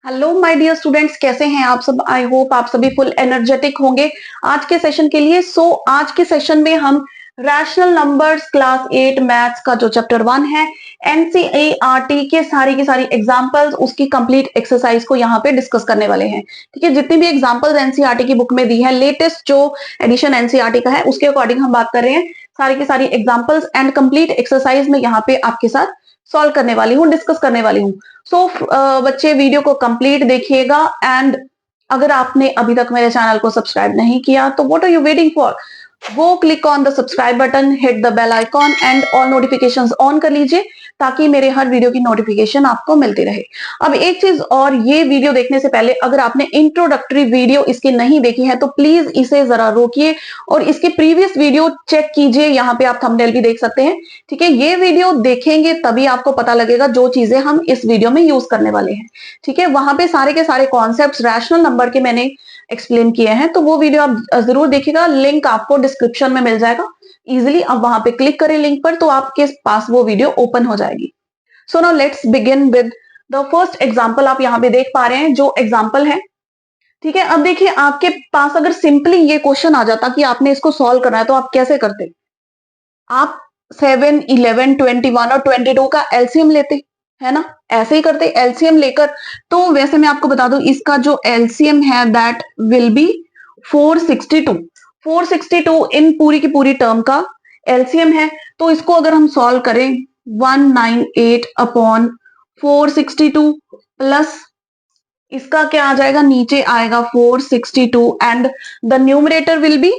Hello my dear students, कैसे हैं आप सब। आई होप आप सभी फुल एनर्जेटिक होंगे आज के सेशन के लिए। आज के सेशन में हम रैशनल नंबर्स क्लास 8 मैथ्स का जो चैप्टर 1 है, एनसीईआरटी के सारी की सारी एग्जांपल्स, उसकी कंप्लीट एक्सरसाइज को यहाँ पे डिस्कस करने वाले हैं। ठीक है, जितनी भी एग्जांपल्स एनसीईआरटी की बुक में दी है, लेटेस्ट जो एडिशन एनसीईआरटी का है उसके अकॉर्डिंग हम बात कर रहे हैं। सारी की सारी एग्जांपल्स एंड कंप्लीट एक्सरसाइज में यहाँ पे आपके साथ सॉल्व करने वाली हूँ, डिस्कस करने वाली हूँ। बच्चे वीडियो को कंप्लीट देखिएगा। एंड अगर आपने अभी तक मेरे चैनल को सब्सक्राइब नहीं किया तो what are you waiting for, वो click on the subscribe button, hit the bell icon and all notifications on कर लीजिए ताकि मेरे हर वीडियो की नोटिफिकेशन आपको मिलती रहे। अब एक चीज और, ये वीडियो देखने से पहले अगर आपने इंट्रोडक्टरी वीडियो इसकी नहीं देखी है तो प्लीज इसे जरा रोकिए और इसकी प्रीवियस वीडियो चेक कीजिए। यहाँ पे आप थंबनेल भी देख सकते हैं। ठीक है, ये वीडियो देखेंगे तभी आपको पता लगेगा जो चीजें हम इस वीडियो में यूज करने वाले हैं। ठीक है, वहां पे सारे के सारे कॉन्सेप्ट रैशनल नंबर के मैंने एक्सप्लेन किए हैं, तो वो वीडियो आप जरूर देखिएगा। लिंक आपको डिस्क्रिप्शन में मिल जाएगा इजिली। आप वहां पे क्लिक करें लिंक पर तो आपके पास वो वीडियो ओपन हो जाएगी। So now let's begin with the first example. आप यहाँ पे देख पा रहे हैं जो एग्जांपल है। ठीक है, अब देखिए आपके पास अगर सिंपली ये क्वेश्चन आ जाता कि आपने इसको सॉल्व करना है तो आप कैसे करते। आप 7, 11, 21 और 22 का एलसीएम लेते, है ना, ऐसे ही करते एलसीएम लेकर। तो वैसे मैं आपको बता दूं इसका जो एलसीएम है दैट विल बी 462। 462 इन पूरी की पूरी टर्म का एलसीएम है। तो इसको अगर हम सॉल्व करें 198 अपॉन 462 प्लस इसका क्या आ जाएगा, नीचे आएगा 462 and the numerator will be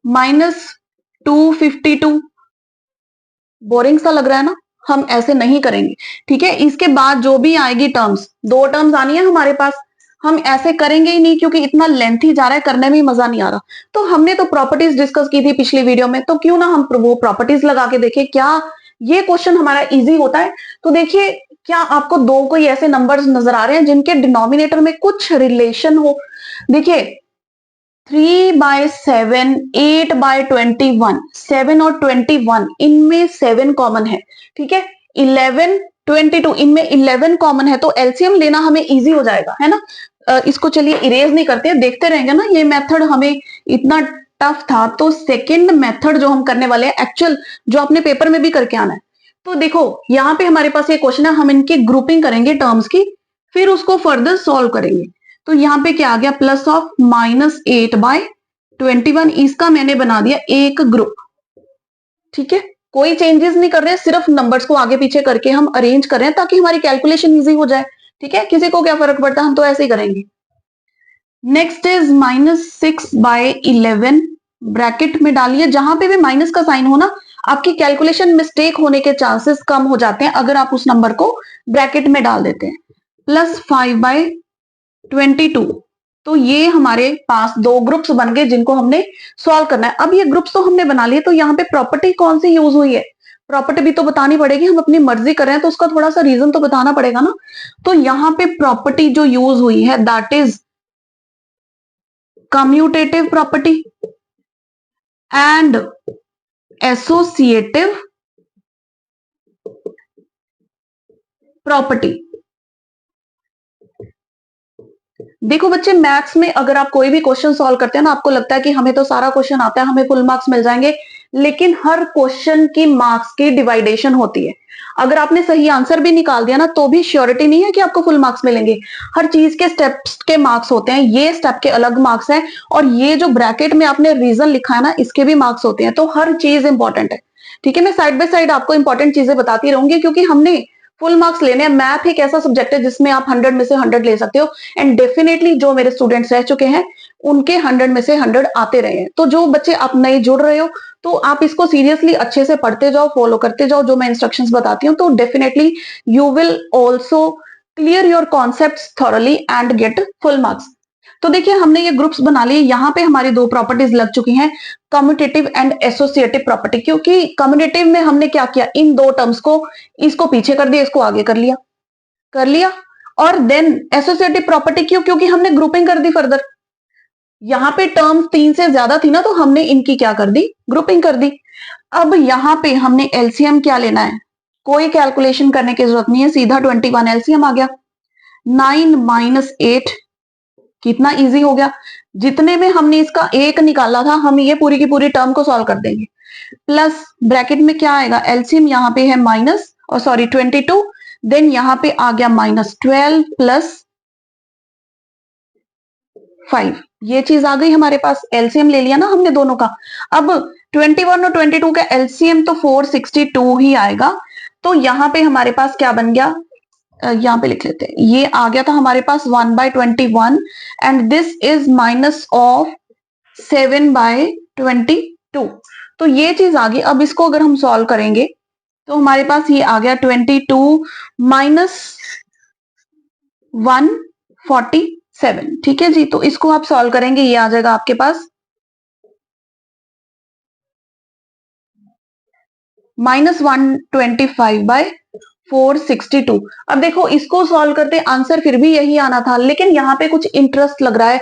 -252। Boring सा लग रहा है ना, हम ऐसे नहीं करेंगे। ठीक है, इसके बाद जो भी आएगी टर्म्स, दो टर्म्स आनी है हमारे पास, हम ऐसे करेंगे ही नहीं क्योंकि इतना लेंथी जा रहा है, करने में ही मजा नहीं आ रहा। तो हमने तो प्रॉपर्टीज डिस्कस की थी पिछली वीडियो में, तो क्यों ना हम वो प्रॉपर्टीज लगा के देखें क्या ये क्वेश्चन हमारा इजी होता है। तो देखिए, क्या आपको दो कोई ऐसे नंबर्स नजर आ रहे हैं जिनके डिनोमिनेटर में कुछ रिलेशन हो। देखिए 3/7, 8/21, 7 और 21 इनमें 7 कॉमन है। ठीक है, 11, 22 इनमें 11 कॉमन है, तो एलसीएम लेना हमें इजी हो जाएगा, है ना। इसको चलिए इरेज नहीं करते, देखते रहेंगे ना। ये मेथड हमें इतना टफ था, तो सेकंड मेथड जो हम करने वाले हैं एक्चुअल, जो अपने पेपर में भी करके आना है। तो देखो यहाँ पे हमारे पास ये क्वेश्चन है, हम इनकी ग्रुपिंग करेंगे टर्म्स की, फिर उसको फर्दर सॉल्व करेंगे। तो यहाँ पे क्या आ गया, प्लस ऑफ -8/21, इसका मैंने बना दिया एक ग्रुप। ठीक है, कोई चेंजेस नहीं कर रहे हैं, सिर्फ नंबर्स को आगे पीछे करके हम अरेंज कर रहे हैं ताकि हमारी कैलकुलेशन इजी हो जाए। ठीक है, किसी को क्या फर्क पड़ता है, हम तो ऐसे ही करेंगे। नेक्स्ट इज -6/11, ब्रैकेट में डालिए। जहां पे भी माइनस का साइन हो ना, आपकी कैलकुलेशन मिस्टेक होने के चांसेस कम हो जाते हैं अगर आप उस नंबर को ब्रैकेट में डाल देते हैं। +5/22। तो ये हमारे पास दो ग्रुप्स बन गए जिनको हमने सॉल्व करना है। अब ये ग्रुप्स तो हमने बना लिए, तो यहाँ पे प्रॉपर्टी कौन सी यूज हुई है, प्रॉपर्टी भी तो बतानी पड़ेगी। हम अपनी मर्जी कर रहे हैं तो उसका थोड़ा सा रीजन तो बताना पड़ेगा ना। तो यहाँ पे प्रॉपर्टी जो यूज हुई है that is commutative property and associative property. देखो बच्चे, मैथ्स में अगर आप कोई भी क्वेश्चन सॉल्व करते हैं ना, आपको लगता है कि हमें तो सारा क्वेश्चन आता है, हमें फुल मार्क्स मिल जाएंगे, लेकिन हर क्वेश्चन की मार्क्स की डिवाइडेशन होती है। अगर आपने सही आंसर भी निकाल दिया ना तो भी श्योरिटी नहीं है कि आपको फुल मार्क्स मिलेंगे। हर चीज के स्टेप्स के मार्क्स होते हैं, ये स्टेप के अलग मार्क्स हैं और ये जो ब्रैकेट में आपने रीजन लिखा है ना इसके भी मार्क्स होते हैं। तो हर चीज इंपॉर्टेंट है। ठीक है, मैं साइड बाय साइड आपको इंपॉर्टेंट चीजें बताती रहूंगी क्योंकि हमने फुल मार्क्स लेने हैं। मैथ एक ऐसा सब्जेक्ट है जिसमें आप 100 में से 100 ले सकते हो एंड डेफिनेटली जो मेरे स्टूडेंट्स रह चुके हैं उनके 100 में से 100 आते रहे हैं। तो जो बच्चे आप नए जुड़ रहे हो तो आप इसको सीरियसली अच्छे से पढ़ते जाओ, फॉलो करते जाओ जो मैं इंस्ट्रक्शंस बताती हूँ, तो definitely you will also clear your concepts thoroughly and get full marks. तो देखिए हमने ये ग्रुप्स बना लिए, यहाँ पे हमारी दो प्रॉपर्टीज लग चुकी हैं, कम्यूटेटिव एंड एसोसिएटिव प्रॉपर्टी। क्योंकि कम्यूटेटिव में हमने क्या किया, इन दो टर्म्स को, इसको पीछे कर दिया, इसको आगे कर लिया। और देन एसोसिएटिव प्रॉपर्टी क्यों, क्योंकि हमने ग्रुपिंग कर दी फर्दर। यहाँ पे टर्म्स 3 से ज्यादा थी ना, तो हमने इनकी क्या कर दी, ग्रुपिंग कर दी। अब यहाँ पे हमने एलसीएम क्या लेना है, कोई कैलकुलेशन करने की जरूरत नहीं है, सीधा 21 एलसीएम आ गया। 9 माइनस 8, कितना इजी हो गया। जितने में हमने इसका एक निकाला था, हम ये पूरी की पूरी टर्म को सॉल्व कर देंगे। प्लस ब्रैकेट में क्या आएगा, एलसीएम यहाँ पे है माइनस और सॉरी 22, देन यहाँ पे आ गया -12 प्लस 5, ये चीज आ गई हमारे पास। एलसीएम ले लिया ना हमने दोनों का। अब 21 और 22 का एलसीएम तो 462 ही आएगा। तो यहाँ पे हमारे पास क्या बन गया, यहाँ पे लिख लेते हैं, ये आ गया था हमारे पास 1/21 and this is minus of 7/22। तो ये चीज आ गई। अब इसको अगर हम सॉल्व करेंगे तो हमारे पास ये आ गया 22 माइनस 147। ठीक है जी, तो इसको आप सॉल्व करेंगे, ये आ जाएगा आपके पास -125/462। अब देखो इसको सॉल्व करते आंसर फिर भी यही आना था, लेकिन यहाँ पे कुछ इंटरेस्ट लग रहा है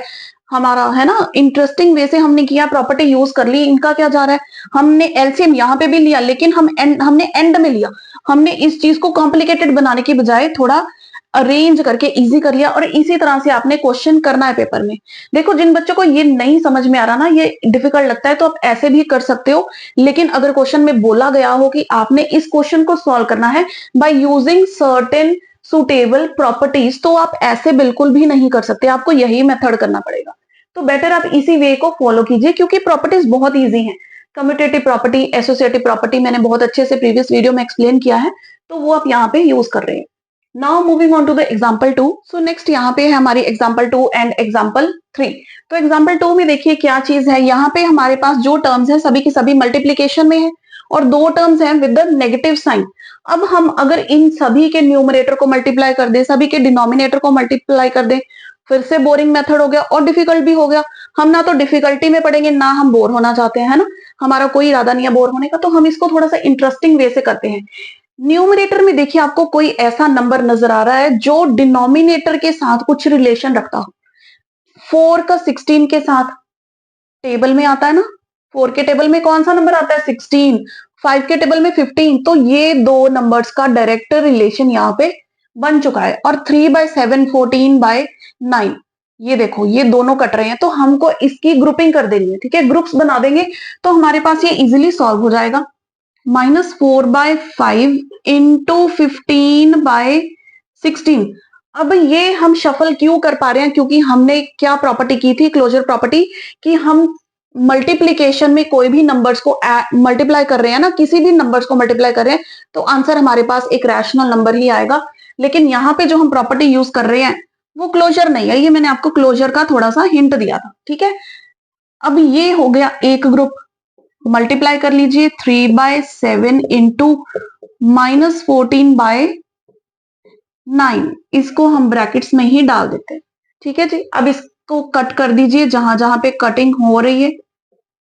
हमारा, है ना। इंटरेस्टिंग वे से हमने किया, प्रॉपर्टी यूज कर ली। इनका क्या जा रहा है, हमने एलसीएम यहाँ पे भी लिया, लेकिन हमने एंड में लिया। हमने इस चीज को कॉम्प्लिकेटेड बनाने की बजाय थोड़ा अरेंज करके इजी कर लिया, और इसी तरह से आपने क्वेश्चन करना है पेपर में। देखो जिन बच्चों को ये नहीं समझ में आ रहा ना, ये डिफिकल्ट लगता है, तो आप ऐसे भी कर सकते हो। लेकिन अगर क्वेश्चन में बोला गया हो कि आपने इस क्वेश्चन को सॉल्व करना है by using certain suitable properties, तो आप ऐसे बिल्कुल भी नहीं कर सकते, आपको यही मेथड करना पड़ेगा। तो बेटर आप इसी वे को फॉलो कीजिए, क्योंकि प्रॉपर्टीज बहुत इजी हैं। कम्यूटेटिव प्रॉपर्टी, एसोसिएटिव प्रॉपर्टी मैंने बहुत अच्छे से प्रीवियस वीडियो में एक्सप्लेन किया है, तो वो आप यहाँ पे यूज कर रहे हैं। Now moving on to the example 2। So next यहाँ पे है हमारी एग्जाम्पल 2 एंड एग्जाम्पल 3। तो एग्जाम्पल 2 में देखिए क्या चीज है, यहाँ पे हमारे पास जो टर्म्स है सभी की सभी मल्टीप्लीकेशन में है, और दो टर्म्स हैं विद द नेगेटिव साइन। अब हम अगर इन सभी के न्यूमरेटर को मल्टीप्लाई कर दें, सभी के डिनोमिनेटर को मल्टीप्लाई कर दें, फिर से बोरिंग मेथड हो गया और डिफिकल्ट भी हो गया। हम ना तो डिफिकल्टी में पढ़ेंगे, ना हम बोर होना चाहते हैं, है ना। हमारा कोई इरादा नहीं है बोर होने का, तो हम इसको थोड़ा सा इंटरेस्टिंग वे से करते हैं। न्यूमरेटर में देखिए आपको कोई ऐसा नंबर नजर आ रहा है जो डिनोमिनेटर के साथ कुछ रिलेशन रखता हो। 4 का 16 के साथ टेबल में आता है ना, 4 के टेबल में कौन सा नंबर आता है, 16। 5 के टेबल में 15। तो ये दो नंबर्स का डायरेक्ट रिलेशन यहाँ पे बन चुका है। और 3/7 14/9, ये देखो ये दोनों कट रहे हैं, तो हमको इसकी ग्रुपिंग कर देनी है। ठीक है, ग्रुप्स बना देंगे तो हमारे पास ये इजिली सॉल्व हो जाएगा। -4/5 इंटू 15/16। अब ये हम शफल क्यों कर पा रहे हैं, क्योंकि हमने क्या प्रॉपर्टी की थी, क्लोजर प्रॉपर्टी, कि हम मल्टीप्लीकेशन में कोई भी नंबर्स को मल्टीप्लाई कर रहे हैं ना, किसी भी नंबर्स को मल्टीप्लाई कर रहे हैं, तो आंसर हमारे पास एक रैशनल नंबर ही आएगा। लेकिन यहाँ पे जो हम प्रॉपर्टी यूज कर रहे हैं वो क्लोजर नहीं है, ये मैंने आपको क्लोजर का थोड़ा सा हिंट दिया था। ठीक है, अब ये हो गया एक ग्रुप। मल्टीप्लाई कर लीजिए 3/7 इंटू -14/9, इसको हम ब्रैकेट्स में ही डाल देते हैं। ठीक है जी, अब इसको कट कर दीजिए जहां जहां पे कटिंग हो रही है।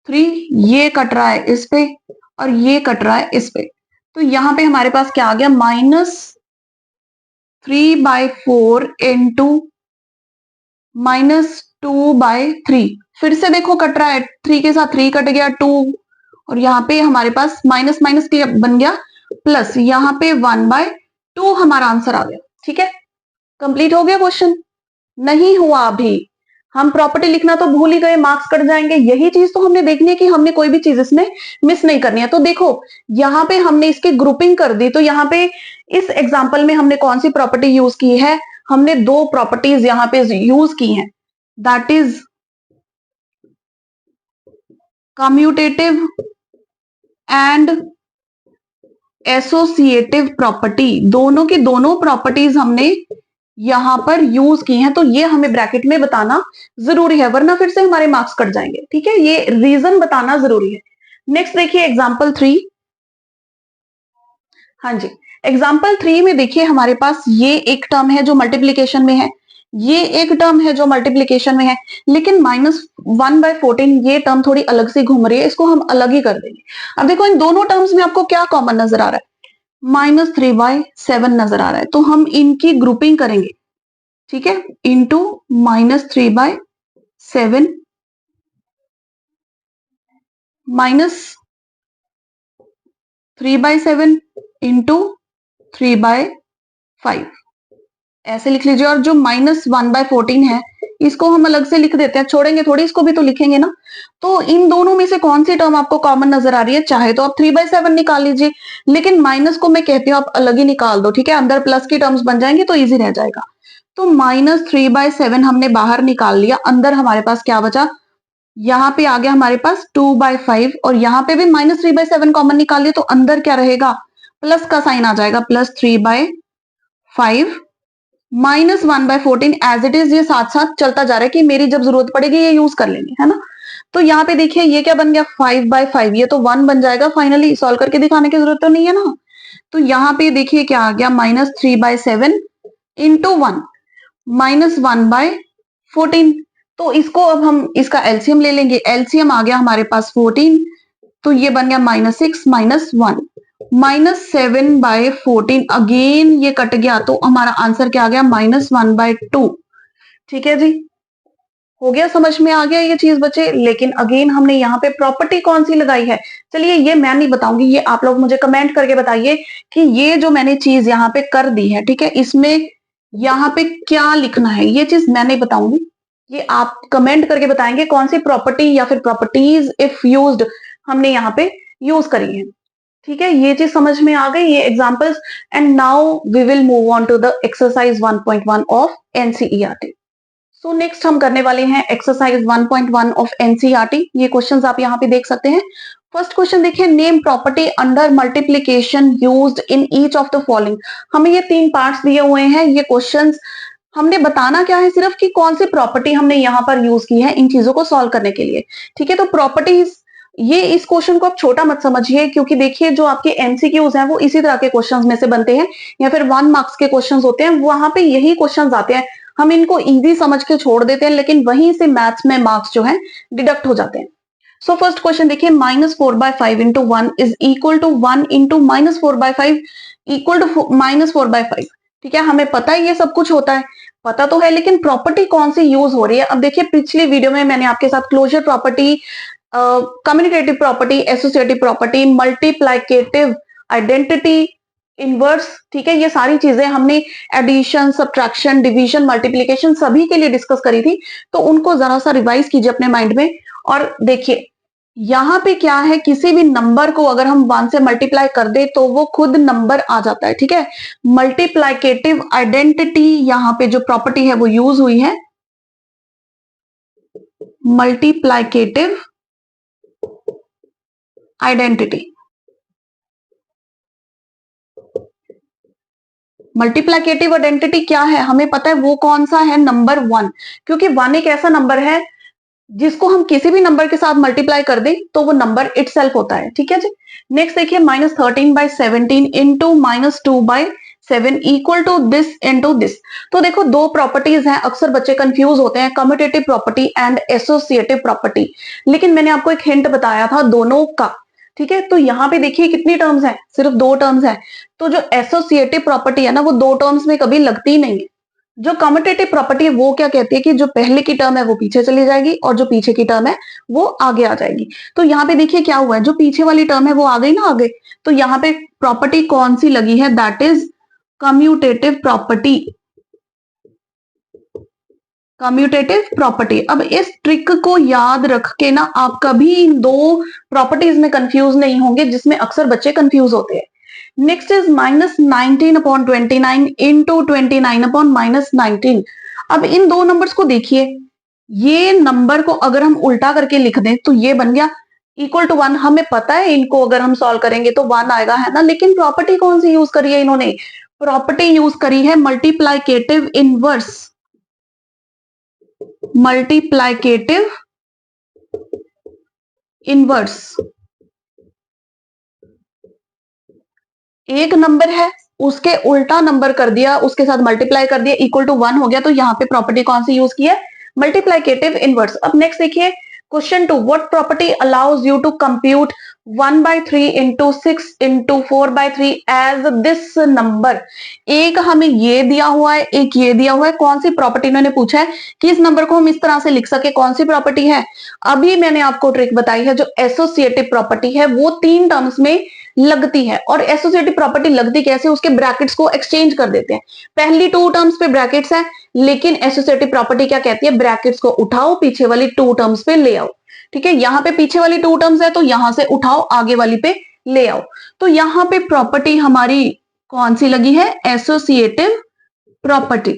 3 ये कट रहा है इस पे और ये कट रहा है इस पे, तो यहां पे हमारे पास क्या आ गया, -3/4 इंटू -2/3। फिर से देखो कट रहा है, 3 के साथ 3 कट गया, 2, और यहाँ पे हमारे पास माइनस माइनस के बन गया प्लस, यहाँ पे 1/2 हमारा आंसर आ गया। ठीक है, कंप्लीट हो गया क्वेश्चन। नहीं हुआ अभी, हम प्रॉपर्टी लिखना तो भूल ही गए, मार्क्स कट जाएंगे। यही चीज तो हमने देखनी है कि हमने कोई भी चीज इसमें मिस नहीं करनी है। तो देखो यहाँ पे हमने इसकी ग्रुपिंग कर दी, तो यहाँ पे इस एग्जाम्पल में हमने कौन सी प्रॉपर्टी यूज की है, हमने दो प्रॉपर्टीज यहाँ पे यूज की हैं, that is commutative and associative property. दोनों की दोनों प्रॉपर्टीज हमने यहां पर यूज की हैं, तो ये हमें ब्रैकेट में बताना जरूरी है, वरना फिर से हमारे मार्क्स कट जाएंगे। ठीक है, ये रीजन बताना जरूरी है। नेक्स्ट देखिए एग्जाम्पल 3। हाँ जी, एग्जाम्पल 3 में देखिए हमारे पास ये एक टर्म है जो मल्टीप्लीकेशन में है, ये एक टर्म है जो मल्टीप्लीकेशन में है, लेकिन -1/14 ये टर्म थोड़ी अलग से घूम रही है, इसको हम अलग ही कर देंगे। अब देखो इन दोनों टर्म्स में आपको क्या कॉमन नजर आ रहा है, -3/7 नजर आ रहा है, तो हम इनकी ग्रुपिंग करेंगे। ठीक है, इंटू -3/7 -3/7 इंटू 3/5। ऐसे लिख लीजिए। और जो -1/14 है इसको हम अलग से लिख देते हैं, छोड़ेंगे थोड़ी, इसको भी तो लिखेंगे ना। तो इन दोनों में से कौन सी टर्म आपको कॉमन नजर आ रही है? चाहे तो आप 3/7 निकाल लीजिए, लेकिन माइनस को मैं कहती हूँ आप अलग ही निकाल दो, ठीक है। अंदर प्लस की टर्म्स बन जाएंगे तो इजी रह जाएगा। तो -3/7 हमने बाहर निकाल लिया, अंदर हमारे पास क्या बचा? यहाँ पे आ गया हमारे पास 2/5, और यहाँ पे भी -3/7 कॉमन निकाल लिया, तो अंदर क्या रहेगा? प्लस का साइन आ जाएगा, +3/5 -1/14 एज इट इज। ये साथ साथ चलता जा रहा है कि मेरी जब जरूरत पड़ेगी ये यूज कर लेंगे, है ना। तो यहाँ पे देखिए ये क्या बन गया? 5/5, ये तो 1 बन जाएगा फाइनली, सॉल्व करके दिखाने की जरूरत तो नहीं है ना। तो यहाँ पे देखिए क्या आ गया? -3/7 इंटू 1 -1/14। तो इसको अब हम इसका एलसीएम ले लेंगे। एलसीएम आ गया हमारे पास 14, तो ये बन गया -6 -1 -7/14। अगेन ये कट गया, तो हमारा आंसर क्या आ गया? -1/2। ठीक है जी, हो गया, समझ में आ गया ये चीज बच्चे। लेकिन अगेन हमने यहाँ पे प्रॉपर्टी कौन सी लगाई है? चलिए ये मैं नहीं बताऊंगी, ये आप लोग मुझे कमेंट करके बताइए कि ये जो मैंने चीज यहाँ पे कर दी है, ठीक है, इसमें यहाँ पे क्या लिखना है, ये चीज मैं नहीं बताऊंगी। ये आप कमेंट करके बताएंगे कौन सी प्रॉपर्टी या फिर प्रॉपर्टीज इफ यूज्ड हमने यहाँ पे यूज करी है। ठीक है, ये चीज समझ में आ गई, ये examples. And now we will move on to the exercise 1.1 of NCERT. So next हम करने वाले हैं एक्सरसाइज 1.1 ऑफ एनसीईआरटी। ये क्वेश्चंस आप यहाँ पे देख सकते हैं। फर्स्ट क्वेश्चन देखिए, name property under multiplication used in each of the following. हमें ये 3 पार्ट्स दिए हुए हैं। ये क्वेश्चंस हमने बताना क्या है? सिर्फ कि कौन सी प्रॉपर्टी हमने यहाँ पर यूज की है इन चीजों को सॉल्व करने के लिए। ठीक है, तो प्रॉपर्टीज, ये इस क्वेश्चन को आप छोटा मत समझिए, क्योंकि देखिए जो आपके एमसीक्यूज हैं वो इसी तरह के क्वेश्चंस में से बनते हैं, या फिर 1 मार्क्स के क्वेश्चंस होते हैं, वहां पे यही क्वेश्चंस आते हैं। हम इनको इजी समझ के छोड़ देते हैं, लेकिन वहीं से मैथ्स में मार्क्स जो है डिडक्ट हो जाते हैं। सो फर्स्ट क्वेश्चन देखिए, -4/5 into 1 is equal to 1 into -4/5 equal to -4/5। ठीक है, हमें पता है ये सब कुछ होता है, पता तो है, लेकिन प्रॉपर्टी कौन सी यूज हो रही है? अब देखिए पिछली वीडियो में मैंने आपके साथ closure property, communicative property, associative property, multiplicative, identity, inverse, ठीक है, ये सारी चीजें हमने एडिशन, सब्ट्रैक्शन, डिवीजन, मल्टीप्लिकेशन सभी के लिए डिस्कस करी थी। तो उनको जरा सा रिवाइज कीजिए अपने माइंड में। और देखिए यहाँ पे क्या है, किसी भी नंबर को अगर हम 1 से मल्टीप्लाई कर दे तो वो खुद नंबर आ जाता है। ठीक है, मल्टीप्लाइकेटिव आइडेंटिटी यहाँ पे जो प्रॉपर्टी है वो यूज हुई है, मल्टीप्लाइकेटिव आइडेंटिटी। मल्टीप्लाइकेटिव आइडेंटिटी क्या है? हमें पता है वो कौन सा है, नंबर 1, क्योंकि 1 एक ऐसा नंबर है जिसको हम किसी भी नंबर के साथ मल्टीप्लाई कर दें तो वो नंबर इटसेल्फ होता है। ठीक है जी, नेक्स्ट देखिए, -13/17 into -2/7 equal to this into this. तो देखो दो प्रॉपर्टीज हैं, अक्सर बच्चे कंफ्यूज होते हैं, commutative property and associative property, लेकिन मैंने आपको एक हिंट बताया था दोनों का। ठीक है, तो यहाँ पे देखिए कितनी टर्म्स हैं, सिर्फ 2 टर्म्स हैं। तो जो एसोसिएटिव प्रॉपर्टी है ना वो 2 टर्म्स में कभी लगती नहीं है। जो कम्यूटेटिव प्रॉपर्टी है वो क्या कहती है कि जो पहले की टर्म है वो पीछे चली जाएगी और जो पीछे की टर्म है वो आगे आ जाएगी। तो यहाँ पे देखिए क्या हुआ है, जो पीछे वाली टर्म है वो आ गई ना आगे, तो यहाँ पे प्रॉपर्टी कौन सी लगी है? That is commutative property. Commutative property. अब इस ट्रिक को याद रख के ना आप कभी इन 2 प्रॉपर्टीज में कंफ्यूज नहीं होंगे, जिसमें अक्सर बच्चे कंफ्यूज होते हैं। Next is -19/29 into 29/-19। अब इन 2 नंबर्स को देखिए, ये नंबर को अगर हम उल्टा करके लिख दें तो ये बन गया इक्वल टू 1। हमें पता है इनको अगर हम सॉल्व करेंगे तो 1 आएगा, है ना। लेकिन प्रॉपर्टी कौन सी यूज करी है इन्होंने? प्रॉपर्टी यूज करी है मल्टीप्लाइकेटिव इनवर्स। Multiplicative inverse. एक नंबर है उसके उल्टा नंबर कर दिया, उसके साथ मल्टीप्लाई कर दिया, इक्वल टू 1 हो गया, तो यहाँ पे प्रॉपर्टी कौन सी यूज की है? Multiplicative inverse. अब नेक्स्ट देखिए question 2, what property allows you to compute 1/3 into 6 into 4/3 as this number. एक हमें ये दिया हुआ है, एक ये दिया हुआ है, कौन सी प्रॉपर्टी इन्होंने पूछा है कि इस नंबर को हम इस तरह से लिख सके, कौन सी प्रॉपर्टी है? अभी मैंने आपको ट्रिक बताई है, जो एसोसिएटिव प्रॉपर्टी है वो 3 टर्म्स में लगती है। और एसोसिएटिव प्रॉपर्टी लगती कैसे, उसके ब्रैकेट्स को एक्सचेंज कर देते हैं। पहली टू टर्म्स पे ब्रैकेट्स है, लेकिन एसोसिएटिव प्रॉपर्टी क्या कहती है, ब्रैकेट्स को उठाओ, पीछे वाली टू टर्म्स पे ले आओ। ठीक है, यहां पे पीछे वाली टू टर्म्स है तो यहां से उठाओ, आगे वाली पे ले आओ। तो यहां पे प्रॉपर्टी हमारी कौन सी लगी है, एसोसिएटिव प्रॉपर्टी।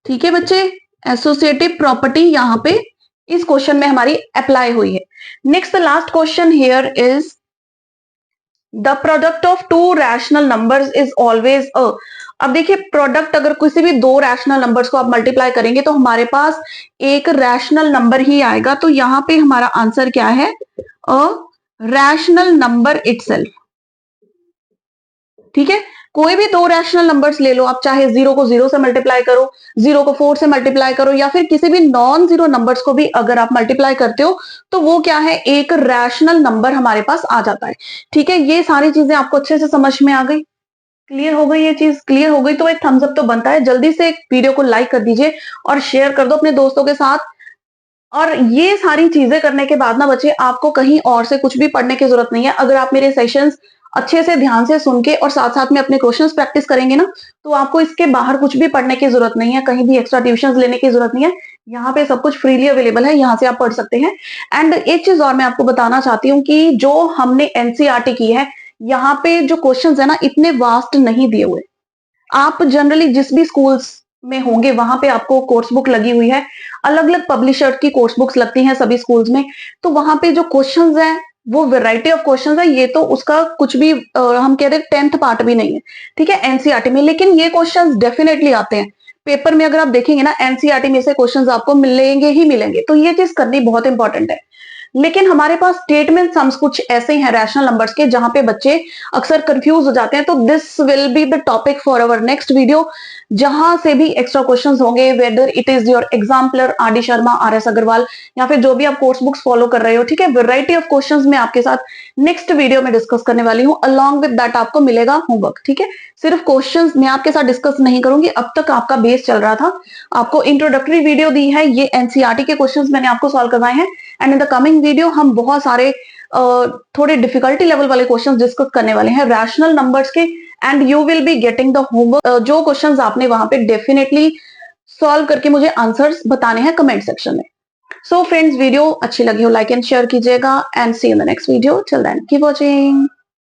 ठीक है बच्चे, एसोसिएटिव प्रॉपर्टी यहां पे इस क्वेश्चन में हमारी अप्लाई हुई है। Next last question here is the product of to rational numbers is always a. अब देखिए, प्रोडक्ट अगर किसी भी दो रैशनल नंबर्स को आप मल्टीप्लाई करेंगे तो हमारे पास एक रैशनल नंबर ही आएगा। तो यहां पे हमारा आंसर क्या है, अ रैशनल नंबर इटसेल्फ। ठीक है, कोई भी दो रैशनल नंबर्स ले लो आप, चाहे 0 को 0 से मल्टीप्लाई करो, 0 को 4 से मल्टीप्लाई करो, या फिर किसी भी नॉन जीरो नंबर्स को भी अगर आप मल्टीप्लाई करते हो तो वो क्या है, एक रैशनल नंबर हमारे पास आ जाता है। ठीक है, ये सारी चीजें आपको अच्छे से समझ में आ गई, क्लियर हो गई, ये चीज क्लियर हो गई तो एक थम्स अप तो बनता है। जल्दी से वीडियो को लाइक कर दीजिए और शेयर कर दो अपने दोस्तों के साथ। और ये सारी चीजें करने के बाद ना बच्चे, आपको कहीं और से कुछ भी पढ़ने की जरूरत नहीं है। अगर आप मेरे सेशंस अच्छे से ध्यान से सुन के और साथ साथ में अपने क्वेश्चंस प्रैक्टिस करेंगे ना, तो आपको इसके बाहर कुछ भी पढ़ने की जरूरत नहीं है, कहीं भी एक्स्ट्रा ट्यूशंस लेने की जरूरत नहीं है। यहाँ पे सब कुछ फ्रीली अवेलेबल है, यहाँ से आप पढ़ सकते हैं। एंड एक चीज और मैं आपको बताना चाहती हूँ कि जो हमने एनसीईआरटी की है, यहाँ पे जो क्वेश्चन है ना, इतने वास्ट नहीं दिए हुए। आप जनरली जिस भी स्कूल्स में होंगे वहां पे आपको कोर्स बुक लगी हुई है, अलग अलग पब्लिशर की कोर्स बुक्स लगती हैं सभी स्कूल्स में। तो वहां पे जो क्वेश्चंस हैं वो वैरायटी ऑफ क्वेश्चंस है, ये तो उसका कुछ भी हम कह रहे 10th पार्ट भी नहीं है। ठीक है, एनसीईआरटी में, लेकिन ये क्वेश्चंस डेफिनेटली आते हैं पेपर में। अगर आप देखेंगे ना, एनसीईआरटी में से क्वेश्चंस आपको मिलेंगे ही मिलेंगे, तो ये चीज करनी बहुत इंपॉर्टेंट है। लेकिन हमारे पास स्टेटमेंट सम्स कुछ ऐसे हैं रैशनल नंबर्स के, जहां पे बच्चे अक्सर कंफ्यूज हो जाते हैं। तो this will be the topic for our next video, जहां से भी एक्स्ट्रा क्वेश्चंस होंगे, whether it is your exemplar R D Sharma, R S Agrawal, या फिर जो भी आप कोर्स बुक्स फॉलो कर रहे हो। ठीक है, वैरायटी ऑफ क्वेश्चंस मैं आपके साथ नेक्स्ट वीडियो में डिस्कस करने वाली हूँ। अलॉन्ग विद दैट आपको मिलेगा होमवर्क। ठीक है, सिर्फ क्वेश्चंस मैं आपके साथ डिस्कस नहीं करूंगी, अब तक आपका बेस चल रहा था, आपको इंट्रोडक्टरी वीडियो दी है, ये एनसीईआरटी के क्वेश्चंस मैंने आपको सॉल्व करवाए हैं। And in the coming video हम बहुत सारे थोड़े डिफिकल्टी लेवल वाले क्वेश्चंस डिस्कस करने वाले हैं रैशनल नंबर्स के। And you will be getting the homework, जो क्वेश्चंस आपने वहां पे डेफिनेटली सॉल्व करके मुझे आंसर्स बताने हैं कमेंट सेक्शन में। सो फ्रेंड्स, वीडियो अच्छी लगी हो लाइक एंड शेयर कीजिएगा, and see you in the next video. Till then keep watching.